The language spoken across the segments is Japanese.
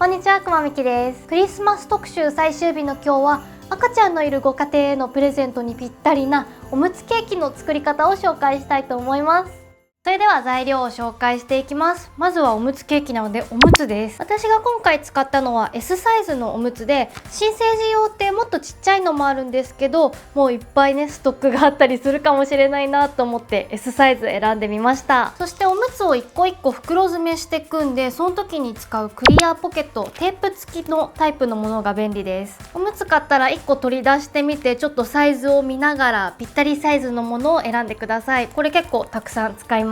こんにちは、くまみきです。クリスマス特集最終日の今日は赤ちゃんのいるご家庭へのプレゼントにぴったりなおむつケーキの作り方を紹介したいと思います。それでは材料を紹介していきます。まずはおむつケーキなのでおむつです。私が今回使ったのは S サイズのおむつで、新生児用ってもっとちっちゃいのもあるんですけど、もういっぱいねストックがあったりするかもしれないなと思って S サイズ選んでみました。そしておむつを一個一個袋詰めして組んで、その時に使うクリアポケット、テープ付きのタイプのものが便利です。おむつ買ったら1個取り出してみて、ちょっとサイズを見ながらぴったりサイズのものを選んでください。これ結構たくさん使います。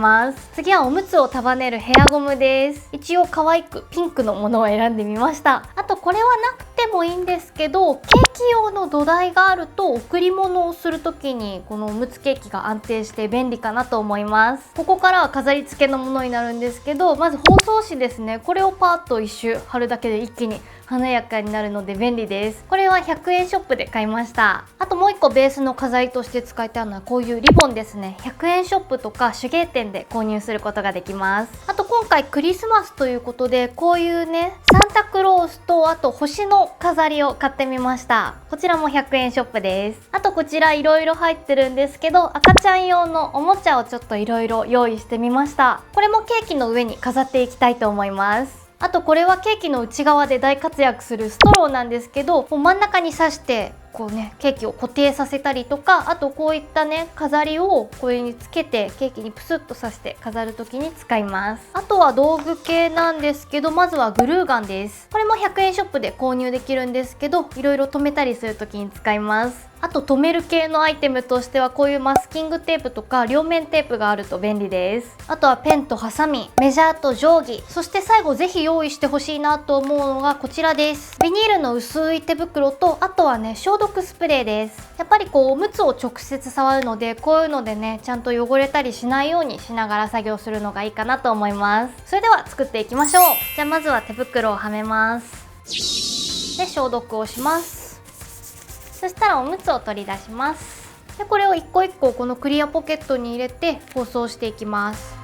次はおむつを束ねるヘアゴムです。一応可愛くピンクのものを選んでみました。あとこれはなくてもいいんですけど、ケーキ用の土台があると贈り物をする時にこのおむつケーキが安定して便利かなと思います。ここからは飾り付けのものになるんですけど、まず包装紙ですね。これをパーッと一周貼るだけで一気に華やかになるので便利です。これは100円ショップで買いました。あともう一個ベースの飾りとして使いたいのはこういうリボンですね。100円ショップとか手芸店で購入することができます。あと今回クリスマスということで、こういうねサンタクロースとあと星の飾りを買ってみました。こちらも100円ショップです。あとこちらいろいろ入ってるんですけど、赤ちゃん用のおもちゃをちょっといろいろ用意してみました。これもケーキの上に飾っていきたいと思います。あとこれはケーキの内側で大活躍するストローなんですけど、もう真ん中に刺してこうねケーキを固定させたりとか、あとこういったね飾りをこれにつけてケーキにプスッと刺して飾る時に使います。あとは道具系なんですけど、まずはグルーガンです。これも100円ショップで購入できるんですけど、いろいろ留めたりする時に使います。あと留める系のアイテムとしてはこういうマスキングテープとか両面テープがあると便利です。あとはペンとハサミ、メジャーと定規、そして最後ぜひ用意してほしいなと思うのがこちらです。ビニールの薄い手袋と、あとはね消毒スプレーです。やっぱりこうおむつを直接触るので、こういうのでねちゃんと汚れたりしないようにしながら作業するのがいいかなと思います。それでは作っていきましょう。じゃあまずは手袋をはめます。で消毒をします。そしたらおむつを取り出します。でこれを一個一個このクリアポケットに入れて包装していきます。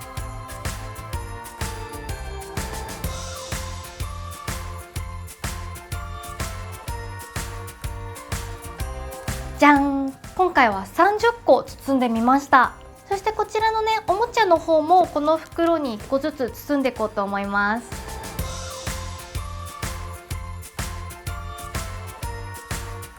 じゃん、今回は30個包んでみました。そしてこちらのねおもちゃの方もこの袋に1個ずつ包んでいこうと思います。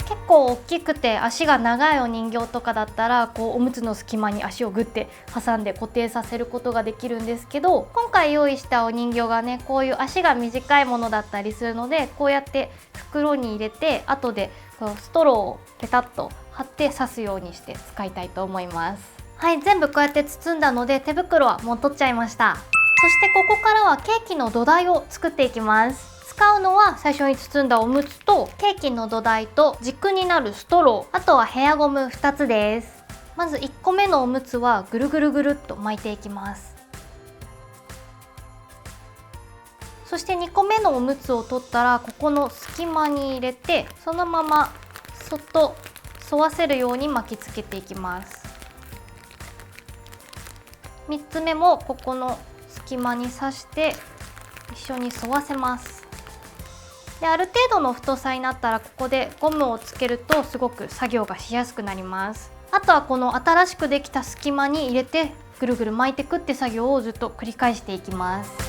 結構大きくて足が長いお人形とかだったら、こうおむつの隙間に足をグッて挟んで固定させることができるんですけど、今回用意したお人形がねこういう足が短いものだったりするので、こうやって袋に入れて後でこうストローをペタッと貼って刺すようにして使いたいと思います。はい、全部こうやって包んだので手袋はもう取っちゃいました。そしてここからはケーキの土台を作っていきます。使うのは最初に包んだおむつとケーキの土台と軸になるストロー、あとはヘアゴム2つです。まず1個目のおむつはぐるぐるぐるっと巻いていきます。そして2個目のおむつを取ったら、ここの隙間に入れてそのままそっと沿わせるように巻きつけていきます。3つ目もここの隙間に刺して一緒に沿わせます。である程度の太さになったら、ここでゴムをつけるとすごく作業がしやすくなります。あとはこの新しくできた隙間に入れてぐるぐる巻いていくって作業をずっと繰り返していきます。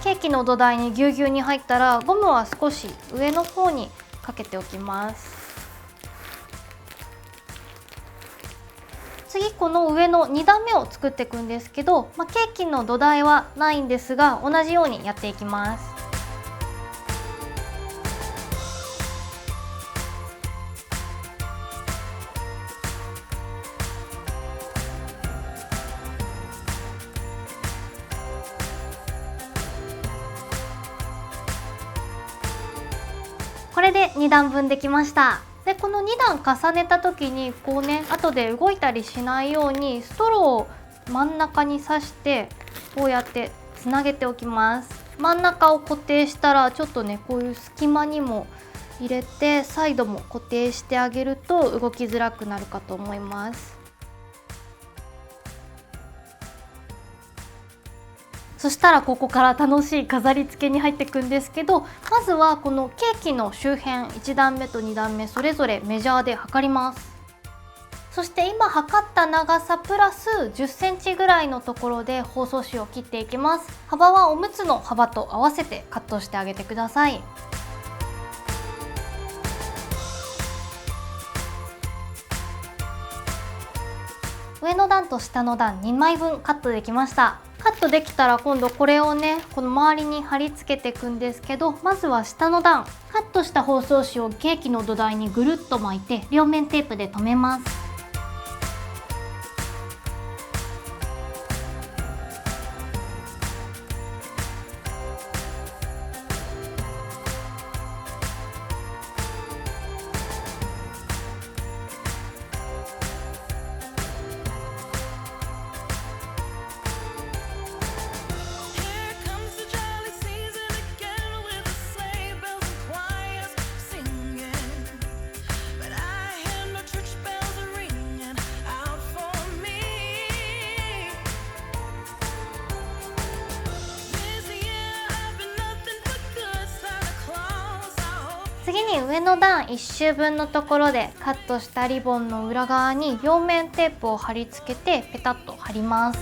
ケーキの土台にぎゅうぎゅうに入ったら、ゴムは少し上の方にかけておきます。次この上の2段目を作っていくんですけど、ケーキの土台はないんですが同じようにやっていきます。これで2段分できました。でこの2段重ねた時にこうね後で動いたりしないようにストローを真ん中に刺してこうやってつなげておきます。真ん中を固定したらちょっとねこういう隙間にも入れてサイドも固定してあげると動きづらくなるかと思います。そしたらここから楽しい飾り付けに入っていくんですけど、まずはこのケーキの周辺1段目と2段目それぞれメジャーで測ります。そして今測った長さプラス10センチぐらいのところで包装紙を切っていきます。幅はおむつの幅と合わせてカットしてあげてください。上の段と下の段2枚分カットできました。カットできたら今度これをねこの周りに貼り付けていくんですけど、まずは下の段カットした包装紙をケーキの土台にぐるっと巻いて両面テープで留めます。次に上の段1周分のところでカットしたリボンの裏側に両面テープを貼り付けてペタッと貼ります。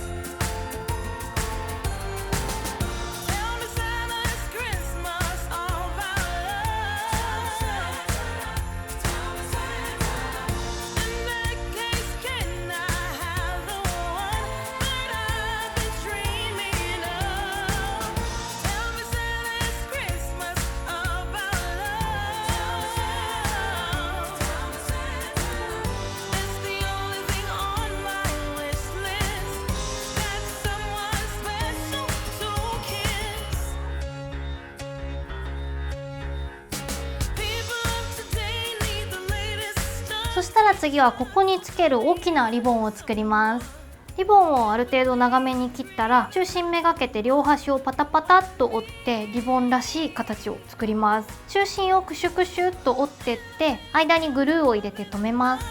そしたら次はここにつける大きなリボンを作ります。リボンをある程度長めに切ったら中心めがけて両端をパタパタっと折ってリボンらしい形を作ります。中心をクシュクシュっと折ってって間にグルーを入れて留めます。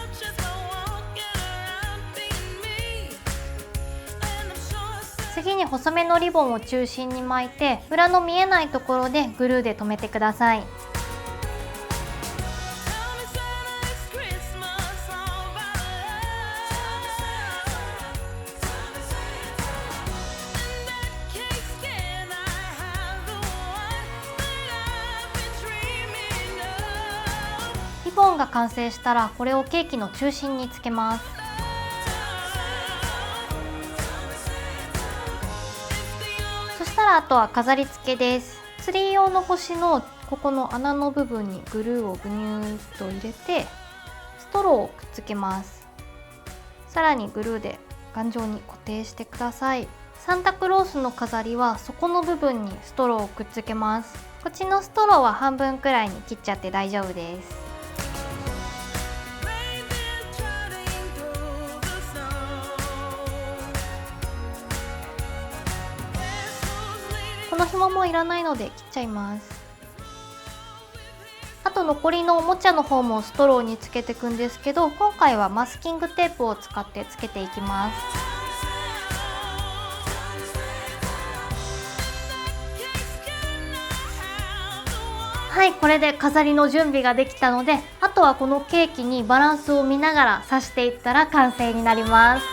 次に細めのリボンを中心に巻いて裏の見えないところでグルーで留めてください。リボンが完成したらこれをケーキの中心につけます。そしたらあとは飾り付けです。ツリー用の星のここの穴の部分にグルーをぐにゅーっと入れてストローをくっつけます。さらにグルーで頑丈に固定してください。サンタクロースの飾りは底の部分にストローをくっつけます。こっちのストローは半分くらいに切っちゃって大丈夫です。この紐もいらないので切っちゃいます。あと残りのおもちゃの方もストローにつけていくんですけど、今回はマスキングテープを使ってつけていきます。はい、これで飾りの準備ができたので、あとはこのケーキにバランスを見ながら刺していったら完成になります。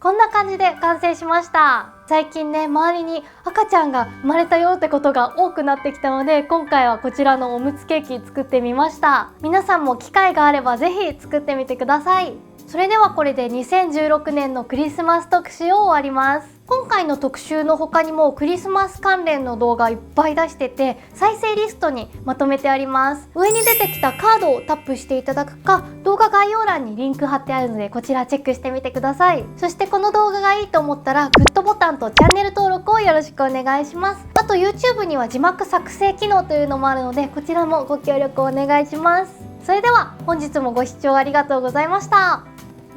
こんな感じで完成しました。最近ね、周りに赤ちゃんが生まれたよってことが多くなってきたので、今回はこちらのおむつケーキ作ってみました。皆さんも機会があればぜひ作ってみてください。それではこれで2016年のクリスマス特集を終わります。今回の特集の他にもクリスマス関連の動画いっぱい出してて、再生リストにまとめてあります。上に出てきたカードをタップしていただくか、動画概要欄にリンク貼ってあるのでこちらチェックしてみてください。そしてこの動画がいいと思ったらグッドボタンとチャンネル登録をよろしくお願いします。あと YouTube には字幕作成機能というのもあるので、こちらもご協力お願いします。それでは本日もご視聴ありがとうございました。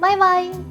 バイバイ。